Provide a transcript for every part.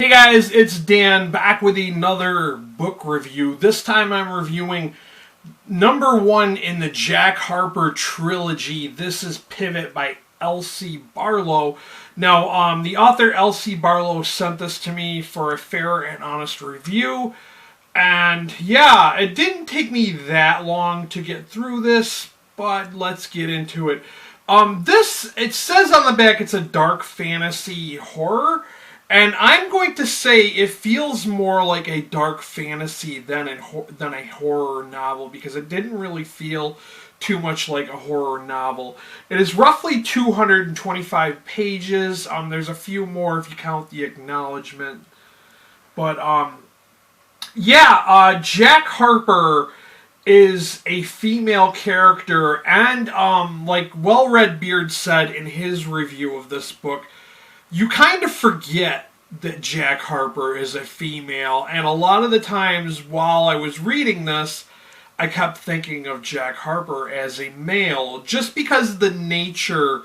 Hey guys, it's Dan back with another book review. This time I'm reviewing number 1 in the Jack Harper Trilogy. This is Pivot by L.C. Barlow. Now, the author L.C. Barlow sent this to me for a fair and honest review. And yeah, it didn't take me that long to get through this, but let's get into it. It says on the back it's a dark fantasy horror. And I'm going to say it feels more like a dark fantasy than a horror novel, because it didn't really feel too much like a horror novel. It is roughly 225 pages. There's a few more if you count the acknowledgement. But, Jack Harper is a female character, and, like Well-Read Beard said in his review of this book, you kind of forget that Jack Harper is a female, and a lot of the times while I was reading this, I kept thinking of Jack Harper as a male, just because of the nature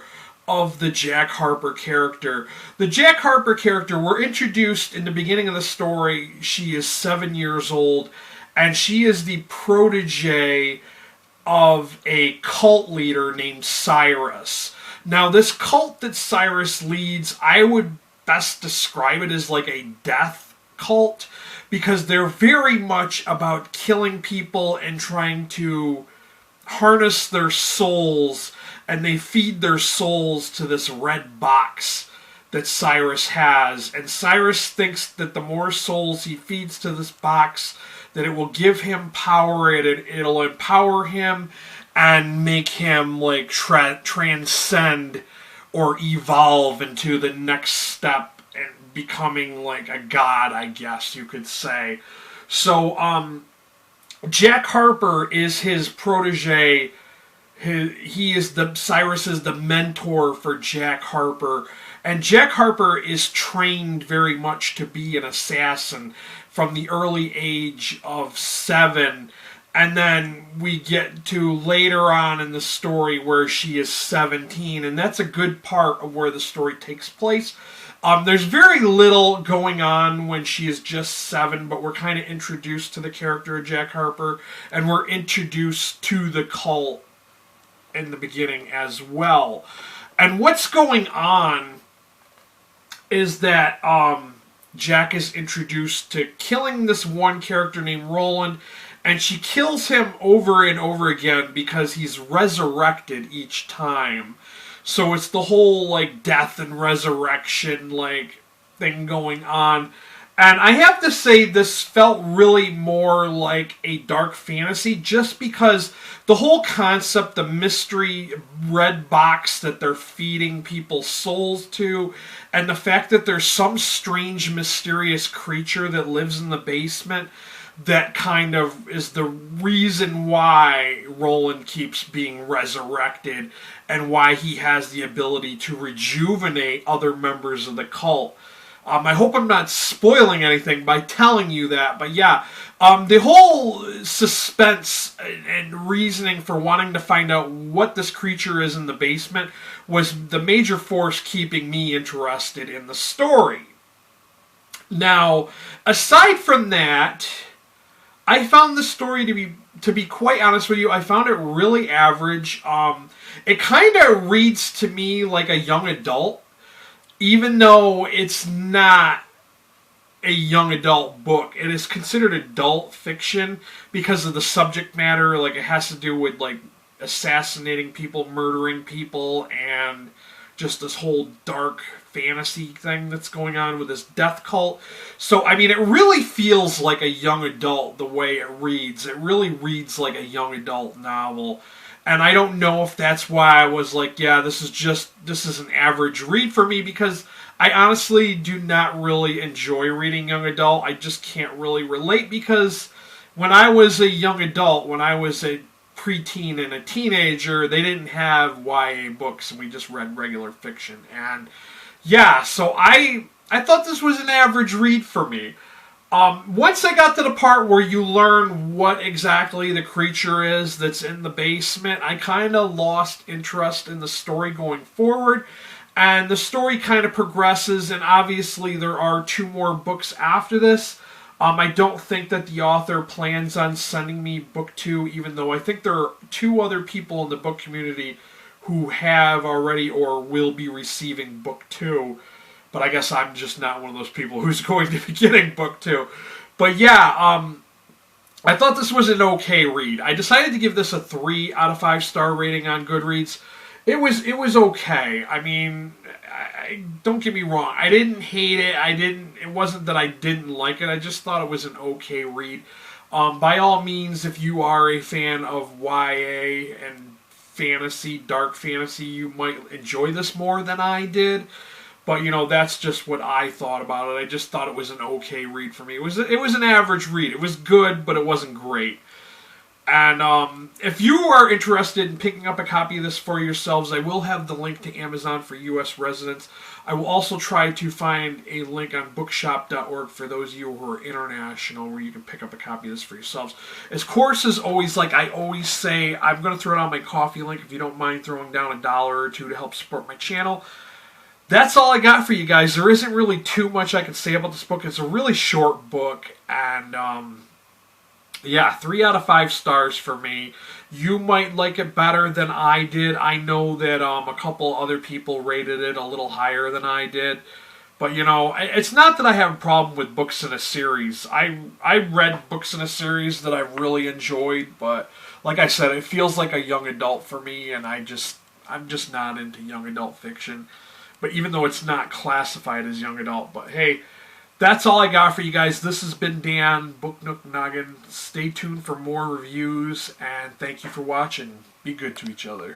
of the Jack Harper character. The Jack Harper character, we're introduced in the beginning of the story, she is 7 years old, and she is the protege of a cult leader named Cyrus. Now, this cult that Cyrus leads, I would best describe it as like a death cult, because they're very much about killing people and trying to harness their souls, and they feed their souls to this red box that Cyrus has. And Cyrus thinks that the more souls he feeds to this box, that it will give him power, it'll empower him, and make him like transcend or evolve into the next step and becoming like a god, I guess you could say. So, Jack Harper is his protege. Cyrus is the mentor for Jack Harper. And Jack Harper is trained very much to be an assassin from the early age of 7. And then we get to later on in the story where she is 17, and that's a good part of where the story takes place. There's very little going on when she is just 7, but we're kind of introduced to the character of Jack Harper, and we're introduced to the cult in the beginning as well. And what's going on is that Jack is introduced to killing this one character named Roland, and she kills him over and over again because he's resurrected each time. So it's the whole, like, death and resurrection, like, thing going on. And I have to say, this felt really more like a dark fantasy, just because the whole concept, the mystery red box that they're feeding people's souls to, and the fact that there's some strange, mysterious creature that lives in the basement, that kind of is the reason why Roland keeps being resurrected and why he has the ability to rejuvenate other members of the cult. I hope I'm not spoiling anything by telling you that, but yeah, the whole suspense and reasoning for wanting to find out what this creature is in the basement was the major force keeping me interested in the story. Now, aside from that, I found the story to be quite honest with you, I found it really average. It kind of reads to me like a young adult, even though it's not a young adult book. It is considered adult fiction because of the subject matter. Like, it has to do with like assassinating people, murdering people, and just this whole dark fantasy thing that's going on with this death cult. So, I mean, it really feels like a young adult the way it reads. It really reads like a young adult novel. And I don't know if that's why I was like, yeah, this is an average read for me, because I honestly do not really enjoy reading young adult. I just can't really relate, because when I was a young adult, when I was a preteen and a teenager, they didn't have YA books, and we just read regular fiction. And yeah, so I thought this was an average read for me. Once I got to the part where you learn what exactly the creature is that's in the basement, I kind of lost interest in the story going forward. And the story kind of progresses, and obviously there are 2 more books after this. I don't think that the author plans on sending me book 2, even though I think there are 2 other people in the book community who have already or will be receiving book 2. But I guess I'm just not one of those people who's going to be getting book 2. But yeah, I thought this was an okay read. I decided to give this a 3 out of 5 star rating on Goodreads. It was okay. I mean, don't get me wrong. I didn't hate it. It wasn't that I didn't like it. I just thought it was an okay read. By all means, if you are a fan of YA and fantasy, dark fantasy, you might enjoy this more than I did. But that's just what I thought about it. I just thought it was an okay read for me. It was an average read. It was good, but it wasn't great. And if you are interested in picking up a copy of this for yourselves, I will have the link to Amazon for U.S. residents. I will also try to find a link on bookshop.org for those of you who are international, where you can pick up a copy of this for yourselves. Of course, as always, like I always say, I'm going to throw down my coffee link if you don't mind throwing down $1 or 2 to help support my channel. That's all I got for you guys. There isn't really too much I can say about this book. It's a really short book, and yeah, 3 out of 5 stars for me. You might like it better than I did. I know that a couple other people rated it a little higher than I did. But, it's not that I have a problem with books in a series. I read books in a series that I really enjoyed, but like I said, it feels like a young adult for me, and I'm just not into young adult fiction. But even though it's not classified as young adult, but hey, that's all I got for you guys. This has been Dan, Book Nook Noggin. Stay tuned for more reviews, and thank you for watching. Be good to each other.